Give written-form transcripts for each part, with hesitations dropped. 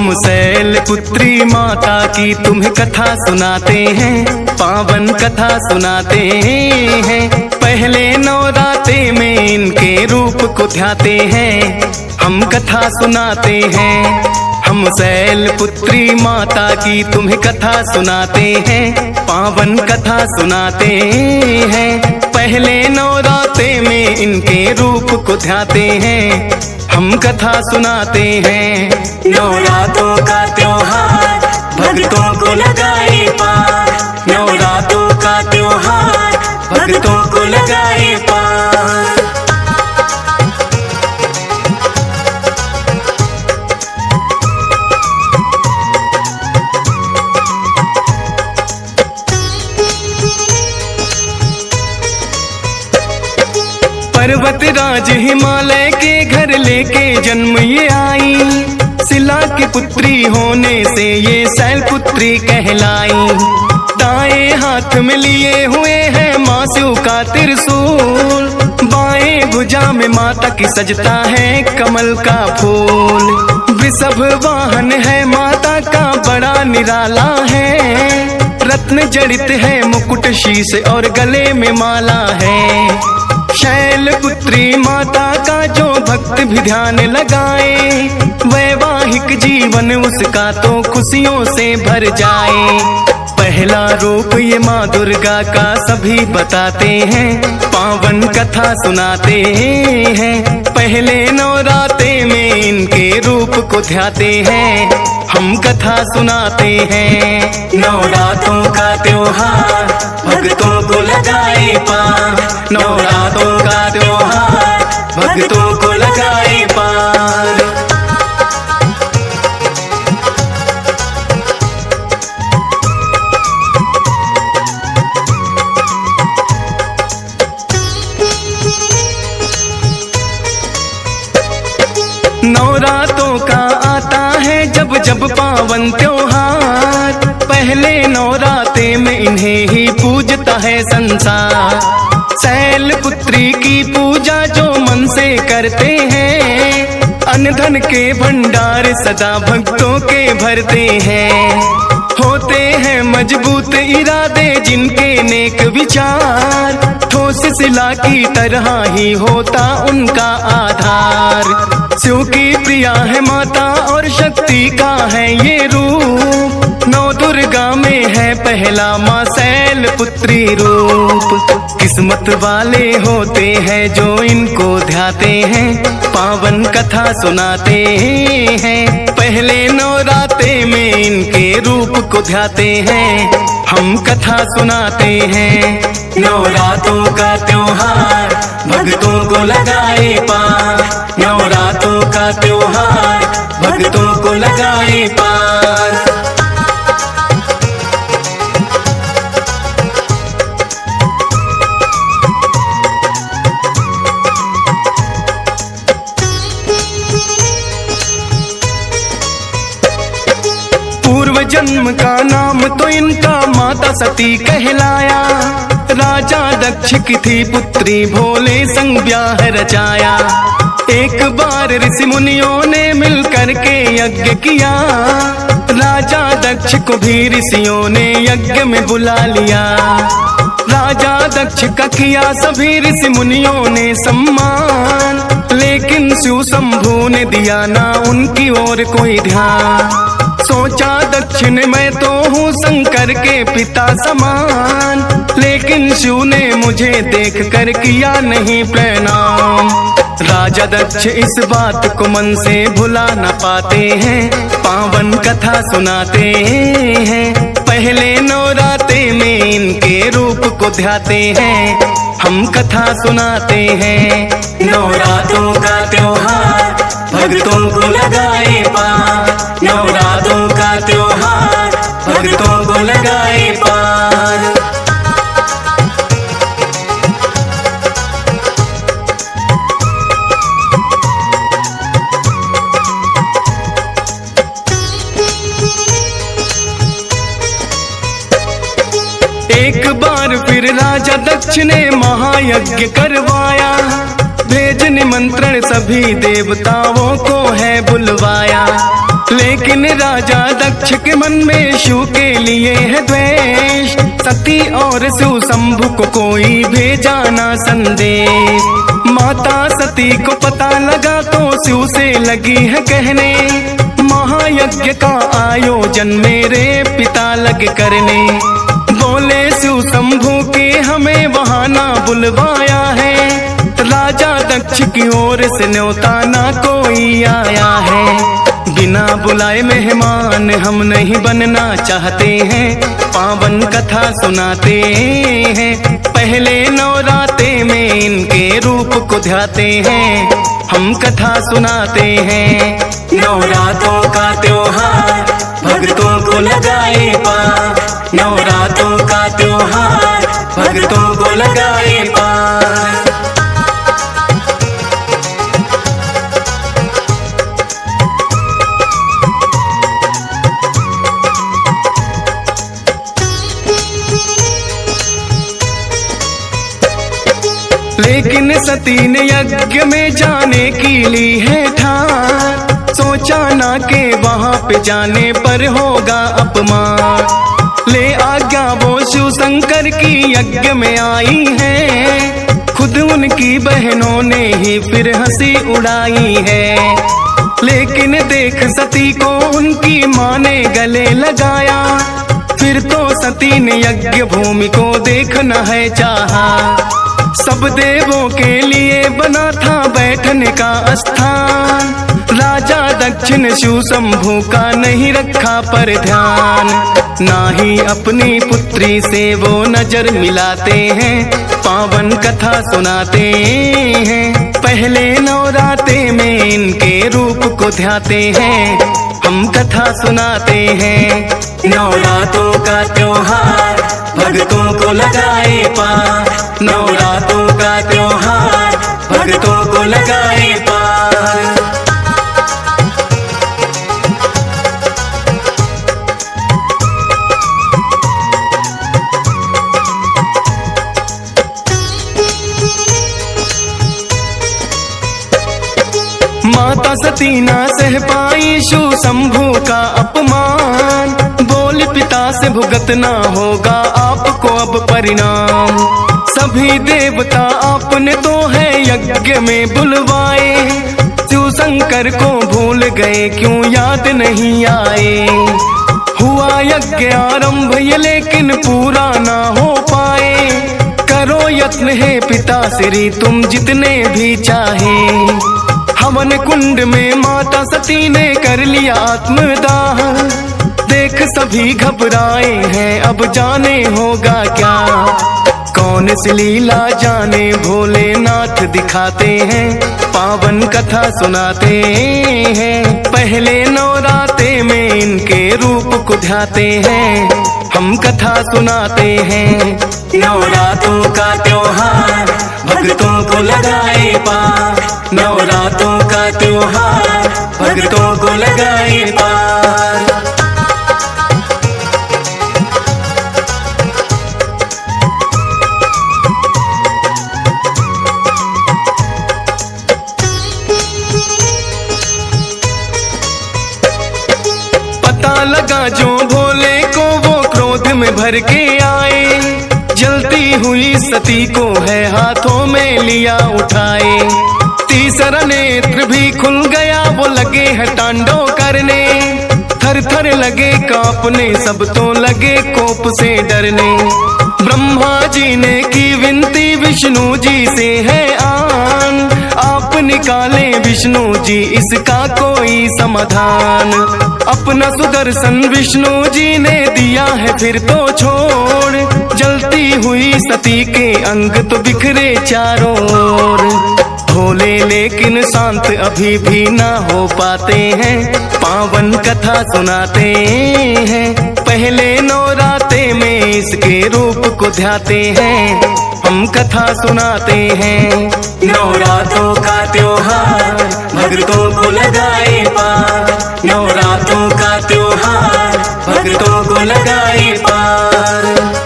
हम शैलपुत्री माता की तुम्हें कथा सुनाते हैं, पावन कथा सुनाते हैं। पहले नवरात्रे में इनके रूप को ध्याते हैं, हम कथा सुनाते हैं। हम शैलपुत्री माता की तुम्हें कथा सुनाते हैं, पावन कथा सुनाते हैं। पहले नवरात्रे में इनके रूप को ध्याते हैं, हम कथा सुनाते हैं। नवरात्रों का त्योहार भक्तों को लगाए पार, नवरात्रों का त्योहार भक्तों को लगाए पार। पर्वत राज हिमालय के घर लेके जन्म ये आई, शिला की पुत्री होने से ये शैलपुत्री कहलाई। दाएं हाथ में लिए हुए हैं माँ शिव का त्रिशूल, बाएं भुजा में माता की सजता है कमल का फूल। वृषभ वाहन है माता का बड़ा निराला है, रत्न जड़ित है मुकुट शीश और गले में माला है। शैलपुत्री माता का जो भक्त भी ध्यान लगाए, वैवाहिक जीवन उसका तो खुशियों से भर जाए। पहला रूप ये माँ दुर्गा का सभी बताते हैं, पावन कथा सुनाते हैं। पहले नवरात्रे में इनके रूप को ध्याते हैं, हम कथा सुनाते हैं। नवरात्रों का त्योहार भक्तों को लगाए पार, नवरात्रों का त्योहार भक्तों को लगाए पार। नवरात्रों का आता है जब जब पावन त्योहार, पहले नवरात्रे में इन्हें ही पूजता है संसार। शैलपुत्री की पूजा जो मन से करते हैं, अन्न धन के भंडार सदा भक्तों के भरते हैं। होते हैं मजबूत इरादे जिनके नेक विचार, ठोस शिला की तरह ही होता उनका आधार। शिव की प्रिया है माता और शक्ति का है ये रूप, नौ दुर्गा में है पहला माँ शैलपुत्री रूप। किस्मत वाले होते हैं जो इनको ध्याते हैं, पावन कथा सुनाते हैं। पहले नवरात्रे में इनके रूप को ध्याते हैं, हम कथा सुनाते हैं। नवरात्रों का त्योहार भक्तों को लगाए पार, नवरात्रों का त्योहार भक्तों को लगाए पार। पूर्व जन्म का नाम तो इनका माता सती कहलाया, राजा दक्ष की थी पुत्री भोले संग ब्याह रचाया। एक बार ऋषि मुनियों ने मिलकर के यज्ञ किया, राजा दक्ष को भी ऋषियों ने यज्ञ में बुला लिया। राजा दक्ष का किया सभी ऋषि मुनियों ने सम्मान, लेकिन शिव शंभू ने दिया ना उनकी ओर कोई ध्यान। सोचा दक्ष ने मैं तो हूँ शंकर के पिता समान, लेकिन शिव ने मुझे देख कर किया नहीं प्रणाम। राजा दक्ष इस बात को मन से भुला न पाते हैं, पावन कथा सुनाते हैं। पहले नवरात्रे में इनके रूप को ध्याते हैं, हम कथा सुनाते हैं। नवरात्रों का त्योहार भक्तों को लगाए पार, नवरात्रों का त्योहार भक्तों को लगाए पार। एक बार फिर राजा दक्ष ने महायज्ञ करवाया, भेज निमंत्रण सभी देवताओं को है बुलवाया। लेकिन राजा दक्ष के मन में शिव के लिए है द्वेष। सती और शिव शंभु को कोई भेजा ना संदेश। माता सती को पता लगा तो शिव से लगी है कहने, महायज्ञ का आयोजन मेरे पिता लगे करने। बोले शिव शंभु के हमें वहां ना बुलवाया है, राजा दक्ष की ओर से न्योता ना कोई आया है। बिना बुलाए मेहमान हम नहीं बनना चाहते हैं, पावन कथा सुनाते हैं। पहले नवराते में इनके रूप को ध्याते हैं, हम कथा सुनाते हैं। नवरातों का त्योहार भक्तों को लगाए पार, नवरातों का त्योहार भक्तों को लगाए पार। लेकिन सती ने यज्ञ में जाने की ली है ठान, सोचा ना के वहां पे जाने पर होगा अपमान। ले आज्ञा वो शिव शंकर की यज्ञ में आई है, खुद उनकी बहनों ने ही फिर हंसी उड़ाई है। लेकिन देख सती को उनकी माँ ने गले लगाया, फिर तो सती ने यज्ञ भूमि को देखना है चाहा। सब देवों के लिए बना था बैठने का स्थान, राजा दक्ष ने शिव शंभु का नहीं रखा पर ध्यान। ना ही अपनी पुत्री से वो नजर मिलाते हैं, पावन कथा सुनाते हैं। पहले नवराते में इनके रूप को ध्याते हैं, हम कथा सुनाते हैं। नवरातों का त्योहार भक्तों को लगाए पार, नवरातों का त्योहार भक्तों को लगाए पार। माता सती ना सह पाई शिव शंभु का अपमान, बोल पिता से भुगतना होगा आपको अब परिणाम। सभी देवता आपने तो है यज्ञ में बुलवाए, शिव शंकर को भूल गए क्यों याद नहीं आए। हुआ यज्ञ आरंभ ये लेकिन पूरा ना हो पाए, करो यत्न है पिता श्री तुम जितने भी चाहे। हवन कुंड में माता सती ने कर लिया आत्मदाह, देख सभी घबराए हैं अब जाने होगा क्या। कौन सी लीला जाने भोलेनाथ दिखाते हैं, पावन कथा सुनाते हैं। पहले नवराते में इनके रूप को ध्याते हैं, हम कथा सुनाते हैं। नवरातों का त्योहार भक्तों को लगाए पार, नवरातों का त्योहार भक्तों को लगाए पार। पता लगा जो भोले को वो क्रोध में भर के आए, जलती हुई सती को है हाथों में लिया उठाए। तीसरा नेत्र भी खुल गया वो लगे है तांडव करने, थर थर लगे कांपने सब तो लगे कोप से डरने। ब्रह्मा जी ने की विनती विष्णु जी से है आन, आप निकाले विष्णु जी इसका कोई समाधान। अपना सुदर्शन विष्णु जी ने दिया है फिर तो छोड़, जलती हुई सती के अंग तो बिखरे चारों ओर। भोले लेकिन शांत अभी भी ना हो पाते हैं, पावन कथा सुनाते हैं। पहले नवराते में इसके रूप को ध्याते हैं, हम कथा सुनाते हैं। नवरातों का त्योहार भक्तों को लगाए पार, नवरातों का त्योहार भक्तों को लगाए पार।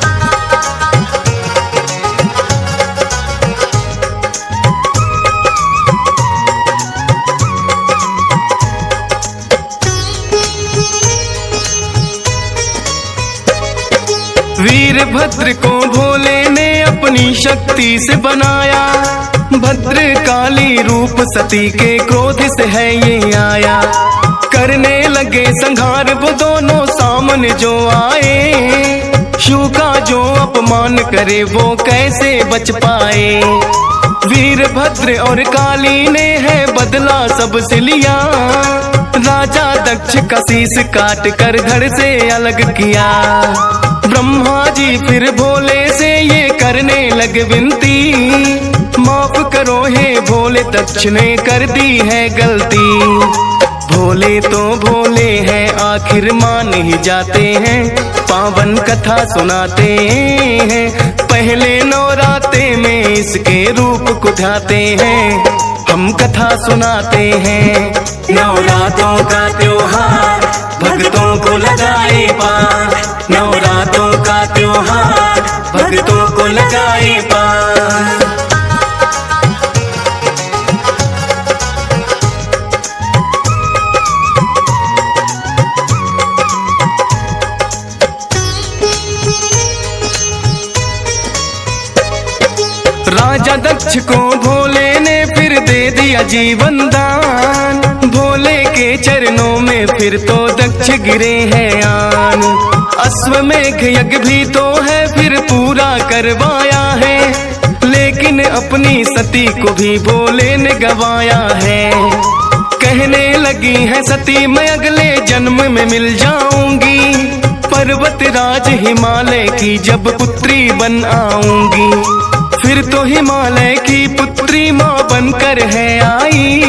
वीरभद्र को भोले ने अपनी शक्ति से बनाया, भद्र काली रूप सती के क्रोध से है ये आया। करने लगे संहार वो दोनों सामने जो आए, शिव का जो अपमान करे वो कैसे बच पाए। वीरभद्र और काली ने है बदला सबसे लिया, राजा दक्ष का शीश काट कर धड़ से अलग किया। ब्रह्मा जी फिर भोले से ये करने लगे विनती, माफ करो हे भोले दक्ष ने कर दी है गलती। भोले तो भोले हैं आखिर मान ही जाते हैं, पावन कथा सुनाते हैं। पहले नवराते में इसके रूप को ध्याते हैं, हम कथा सुनाते हैं। नवरातों का त्योहार भक्तों को लगाए पार, नवरातों का त्योहार भक्तों को लगाए पार। राजा दक्ष को भोले ने फिर दे दिया जीवन दान, भोले के चरणों में फिर तो दक्ष गिरे हैं आन। अश्वमेघ यज्ञ भी तो है फिर पूरा करवाया है, लेकिन अपनी सती को भी भोले ने गवाया है। कहने लगी है सती मैं अगले जन्म में मिल जाऊंगी, पर्वत राज हिमालय की जब पुत्री बन आऊंगी। फिर तो हिमालय की पुत्री माँ बनकर है आई,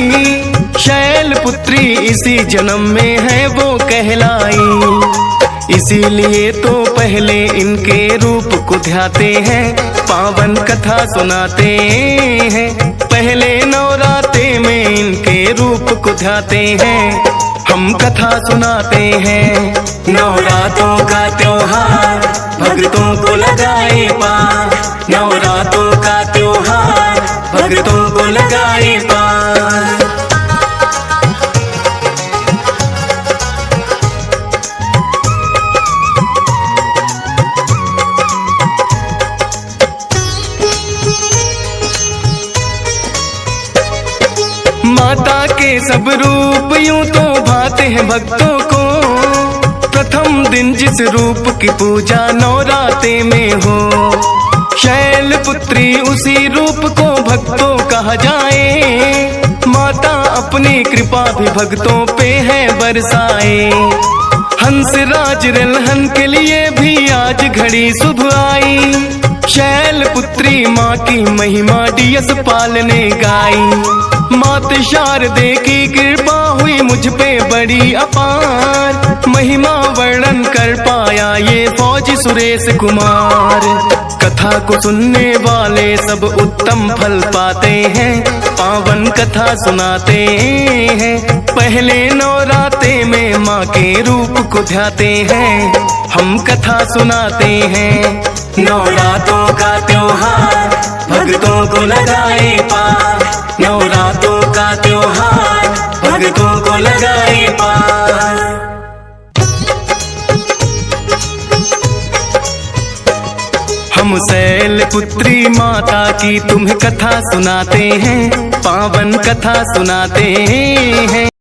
शैल पुत्री इसी जन्म में है वो कहलाई। इसीलिए तो पहले इनके रूप को ध्याते हैं, पावन कथा सुनाते हैं। पहले नवराते में इनके रूप को ध्याते हैं, हम कथा सुनाते हैं। नवरातों का त्योहार भक्तों को लगाए पार, नवरातों का त्योहार भक्तों को लगाए पार। माता के सब रूप यूं तो भाते हैं भक्तों को, प्रथम दिन जिस रूप की पूजा नवराते में हो। शैल पुत्री उसी रूप को भक्तों कहा जाए, माता अपनी कृपा भी भक्तों पे है बरसाए। हंस राज रलहन के लिए भी आज घड़ी शुभ आई, शैल पुत्री माँ की महिमा डियस पाल ने गाई। मात शारदे की कृपा हुई मुझ पे बड़ी अपार, महिमा वर्णन कर पाया ये फौजी सुरेश कुमार। कथा को सुनने वाले सब उत्तम फल पाते हैं, पावन कथा सुनाते हैं। पहले नवराते में माँ के रूप को ध्याते हैं, हम कथा सुनाते हैं। नवरातों का त्योहार भक्तों को लगाए पार, नवरातों का त्योहार भक्तों को लगाए पार। हम शैल पुत्री माता की तुम्हें कथा सुनाते हैं, पावन कथा सुनाते हैं।